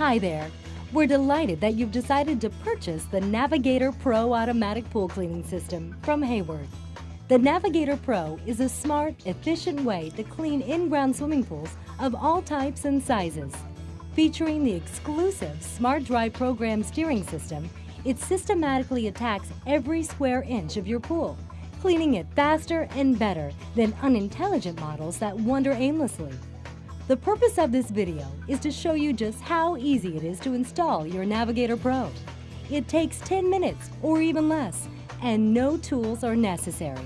Hi there! We're delighted that you've decided to purchase the Navigator Pro automatic pool cleaning system from Hayward. The Navigator Pro is a smart, efficient way to clean in-ground swimming pools of all types and sizes. Featuring the exclusive Smart Dry program steering system, it systematically attacks every square inch of your pool, cleaning it faster and better than unintelligent models that wander aimlessly. The purpose of this video is to show you just how easy it is to install your Navigator Pro. It takes 10 minutes or even less, and no tools are necessary.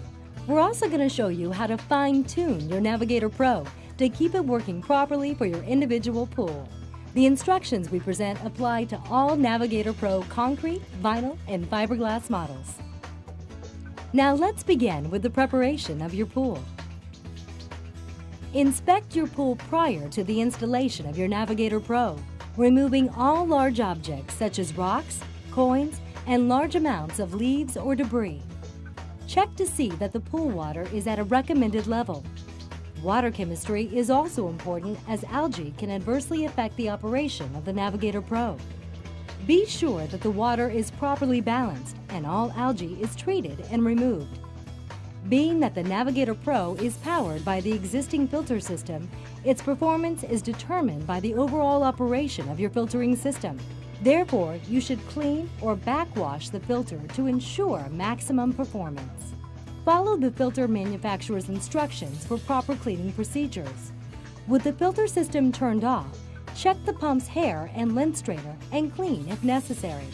We're also going to show you how to fine-tune your Navigator Pro to keep it working properly for your individual pool. The instructions we present apply to all Navigator Pro concrete, vinyl, and fiberglass models. Now let's begin with the preparation of your pool. Inspect your pool prior to the installation of your Navigator Pro, removing all large objects such as rocks, coins, and large amounts of leaves or debris. Check to see that the pool water is at a recommended level. Water chemistry is also important, as algae can adversely affect the operation of the Navigator Pro. Be sure that the water is properly balanced and all algae is treated and removed. Being that the Navigator Pro is powered by the existing filter system, its performance is determined by the overall operation of your filtering system. Therefore, you should clean or backwash the filter to ensure maximum performance. Follow the filter manufacturer's instructions for proper cleaning procedures. With the filter system turned off, check the pump's hair and lint strainer and clean if necessary.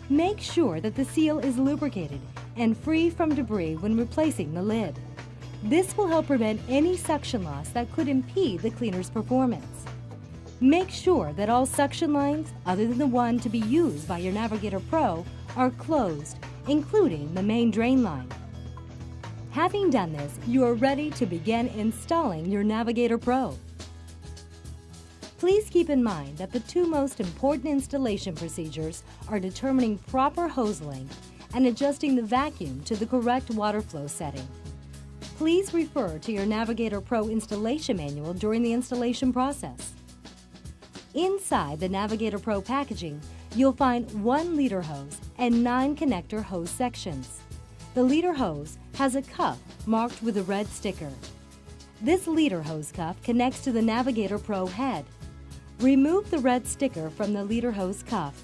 Make sure that the seal is lubricated and free from debris when replacing the lid. This will help prevent any suction loss that could impede the cleaner's performance. Make sure that all suction lines, other than the one to be used by your Navigator Pro, are closed, including the main drain line. Having done this, you are ready to begin installing your Navigator Pro. Please keep in mind that the two most important installation procedures are determining proper hose length and adjusting the vacuum to the correct water flow setting. Please refer to your Navigator Pro installation manual during the installation process. Inside the Navigator Pro packaging, you'll find 1 leader hose and 9 connector hose sections. The leader hose has a cuff marked with a red sticker. This leader hose cuff connects to the Navigator Pro head. Remove the red sticker from the leader hose cuff.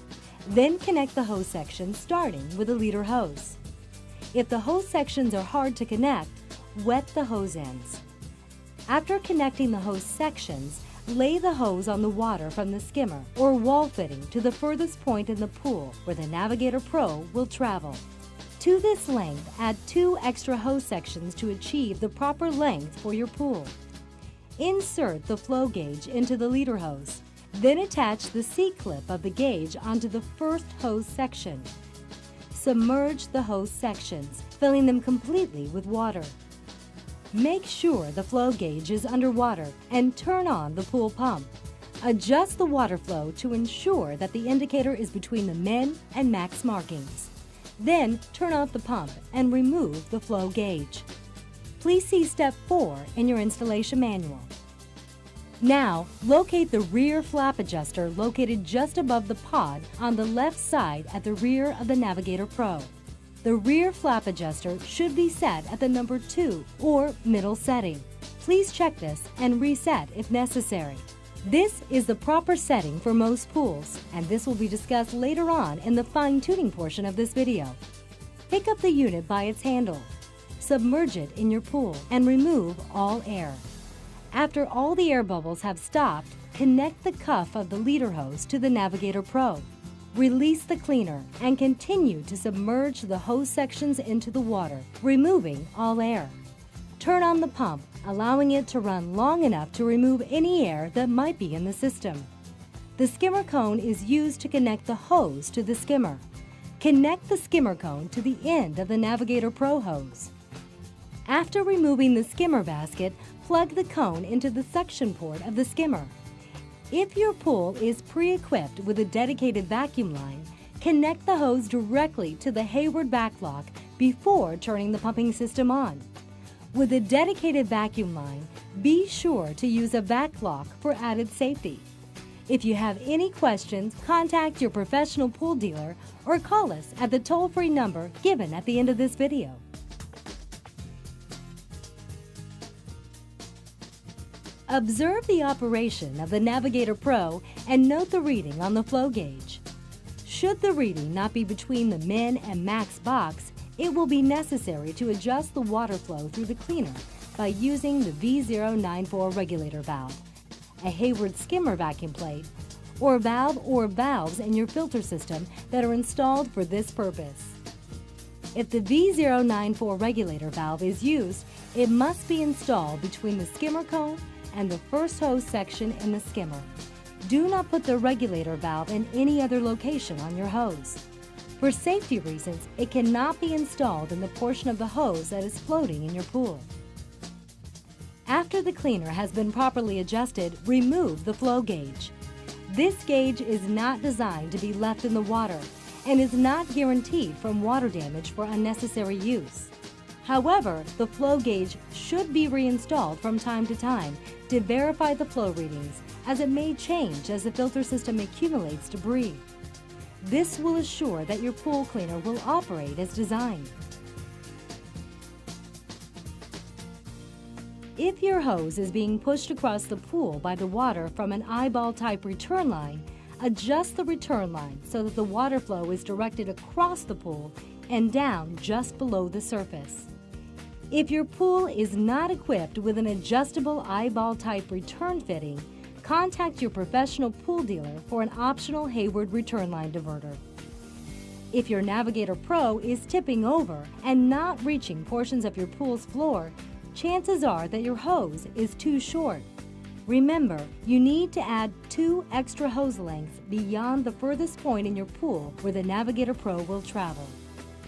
Then connect the hose sections starting with the leader hose. If the hose sections are hard to connect, wet the hose ends. After connecting the hose sections, lay the hose on the water from the skimmer or wall fitting to the furthest point in the pool where the Navigator Pro will travel. To this length, add 2 extra hose sections to achieve the proper length for your pool. Insert the flow gauge into the leader hose. Then attach the C-clip of the gauge onto the first hose section. Submerge the hose sections, filling them completely with water. Make sure the flow gauge is underwater and turn on the pool pump. Adjust the water flow to ensure that the indicator is between the min and max markings. Then turn off the pump and remove the flow gauge. Please see Step 4 in your installation manual. Now, locate the rear flap adjuster located just above the pod on the left side at the rear of the Navigator Pro. The rear flap adjuster should be set at the number 2 or middle setting. Please check this and reset if necessary. This is the proper setting for most pools, and this will be discussed later on in the fine-tuning portion of this video. Pick up the unit by its handle. Submerge it in your pool and remove all air. After all the air bubbles have stopped, connect the cuff of the leader hose to the Navigator Pro. Release the cleaner and continue to submerge the hose sections into the water, removing all air. Turn on the pump, allowing it to run long enough to remove any air that might be in the system. The skimmer cone is used to connect the hose to the skimmer. Connect the skimmer cone to the end of the Navigator Pro hose. After removing the skimmer basket, plug the cone into the suction port of the skimmer. If your pool is pre-equipped with a dedicated vacuum line, connect the hose directly to the Hayward backlock before turning the pumping system on. With a dedicated vacuum line, be sure to use a backlock for added safety. If you have any questions, contact your professional pool dealer or call us at the toll-free number given at the end of this video. Observe the operation of the Navigator Pro and note the reading on the flow gauge. Should the reading not be between the min and max box, it will be necessary to adjust the water flow through the cleaner by using the V094 regulator valve, a Hayward skimmer vacuum plate, or valves in your filter system that are installed for this purpose. If the V094 regulator valve is used, it must be installed between the skimmer cone and the first hose section in the skimmer. Do not put the regulator valve in any other location on your hose. For safety reasons, it cannot be installed in the portion of the hose that is floating in your pool. After the cleaner has been properly adjusted, remove the flow gauge. This gauge is not designed to be left in the water and is not guaranteed from water damage for unnecessary use. However, the flow gauge should be reinstalled from time to time to verify the flow readings, as it may change as the filter system accumulates debris. This will assure that your pool cleaner will operate as designed. If your hose is being pushed across the pool by the water from an eyeball-type return line, adjust the return line so that the water flow is directed across the pool and down just below the surface. If your pool is not equipped with an adjustable eyeball-type return fitting, contact your professional pool dealer for an optional Hayward return line diverter. If your Navigator Pro is tipping over and not reaching portions of your pool's floor, chances are that your hose is too short. Remember, you need to add 2 extra hose lengths beyond the furthest point in your pool where the Navigator Pro will travel.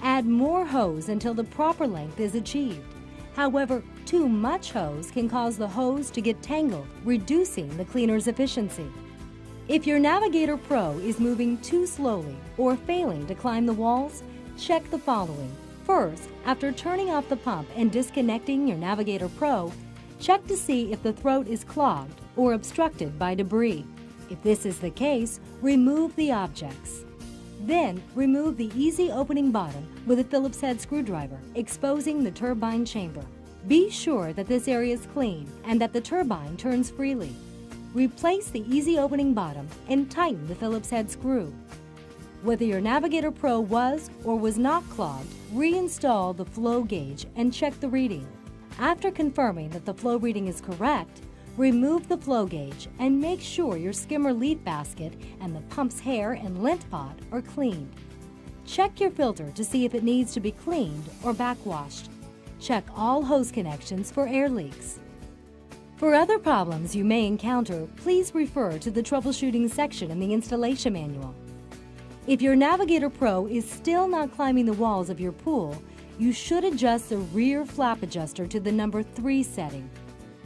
Add more hose until the proper length is achieved. However, too much hose can cause the hose to get tangled, reducing the cleaner's efficiency. If your Navigator Pro is moving too slowly or failing to climb the walls, check the following. First, after turning off the pump and disconnecting your Navigator Pro, check to see if the throat is clogged or obstructed by debris. If this is the case, remove the objects. Then, remove the easy opening bottom with a Phillips head screwdriver, exposing the turbine chamber. Be sure that this area is clean and that the turbine turns freely. Replace the easy opening bottom and tighten the Phillips head screw. Whether your Navigator Pro was or was not clogged, reinstall the flow gauge and check the reading. After confirming that the flow reading is correct, remove the flow gauge and make sure your skimmer leaf basket and the pump's hair and lint pot are cleaned. Check your filter to see if it needs to be cleaned or backwashed. Check all hose connections for air leaks. For other problems you may encounter, please refer to the troubleshooting section in the installation manual. If your Navigator Pro is still not climbing the walls of your pool, you should adjust the rear flap adjuster to the number 3 setting.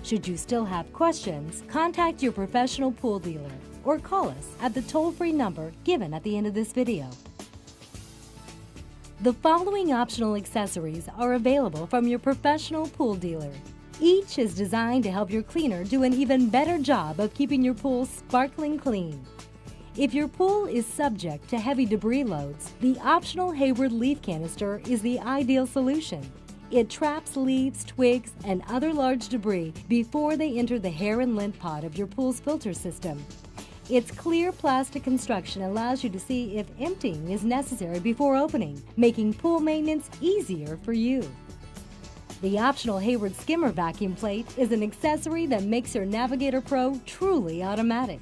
Should you still have questions, contact your professional pool dealer or call us at the toll-free number given at the end of this video. The following optional accessories are available from your professional pool dealer. Each is designed to help your cleaner do an even better job of keeping your pool sparkling clean. If your pool is subject to heavy debris loads, the optional Hayward leaf canister is the ideal solution. It traps leaves, twigs, and other large debris before they enter the hair and lint pot of your pool's filter system. Its clear plastic construction allows you to see if emptying is necessary before opening, making pool maintenance easier for you. The optional Hayward skimmer vacuum plate is an accessory that makes your Navigator Pro truly automatic.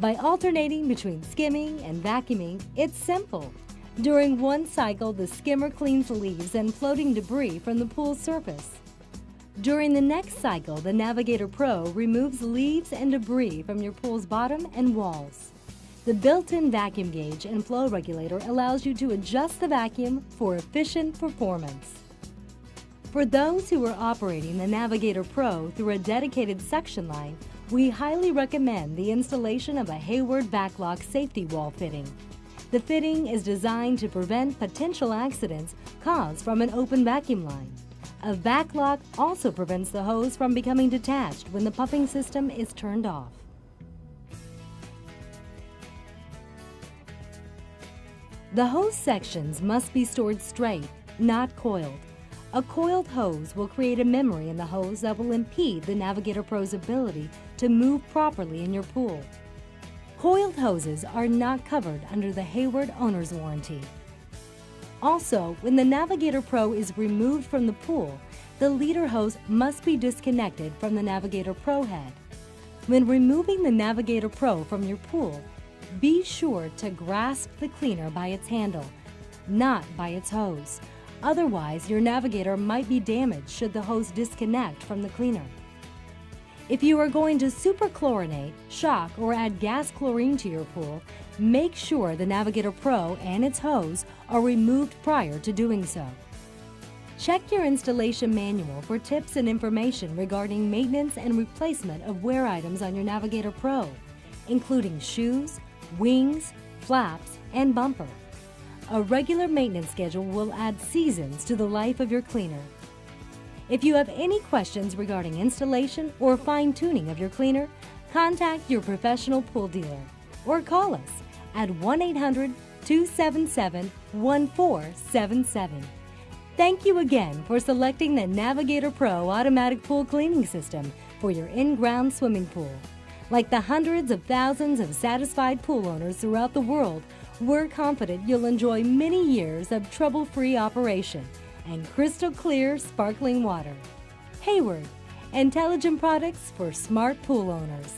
By alternating between skimming and vacuuming, it's simple. During one cycle, the skimmer cleans leaves and floating debris from the pool's surface. During the next cycle, the Navigator Pro removes leaves and debris from your pool's bottom and walls. The built-in vacuum gauge and flow regulator allows you to adjust the vacuum for efficient performance. For those who are operating the Navigator Pro through a dedicated suction line, we highly recommend the installation of a Hayward backlock safety wall fitting. The fitting is designed to prevent potential accidents caused from an open vacuum line. A backlock also prevents the hose from becoming detached when the pumping system is turned off. The hose sections must be stored straight, not coiled. A coiled hose will create a memory in the hose that will impede the Navigator Pro's ability to move properly in your pool. Coiled hoses are not covered under the Hayward Owner's Warranty. Also, when the Navigator Pro is removed from the pool, the leader hose must be disconnected from the Navigator Pro head. When removing the Navigator Pro from your pool, be sure to grasp the cleaner by its handle, not by its hose. Otherwise, your Navigator might be damaged should the hose disconnect from the cleaner. If you are going to superchlorinate, shock, or add gas chlorine to your pool, make sure the Navigator Pro and its hose are removed prior to doing so. Check your installation manual for tips and information regarding maintenance and replacement of wear items on your Navigator Pro, including shoes, wings, flaps, and bumper. A regular maintenance schedule will add seasons to the life of your cleaner. If you have any questions regarding installation or fine-tuning of your cleaner, contact your professional pool dealer or call us at 1-800-277-1477. Thank you again for selecting the Navigator Pro Automatic Pool Cleaning System for your in-ground swimming pool. Like the hundreds of thousands of satisfied pool owners throughout the world, we're confident you'll enjoy many years of trouble-free operation and crystal clear, sparkling water. Hayward, intelligent products for smart pool owners.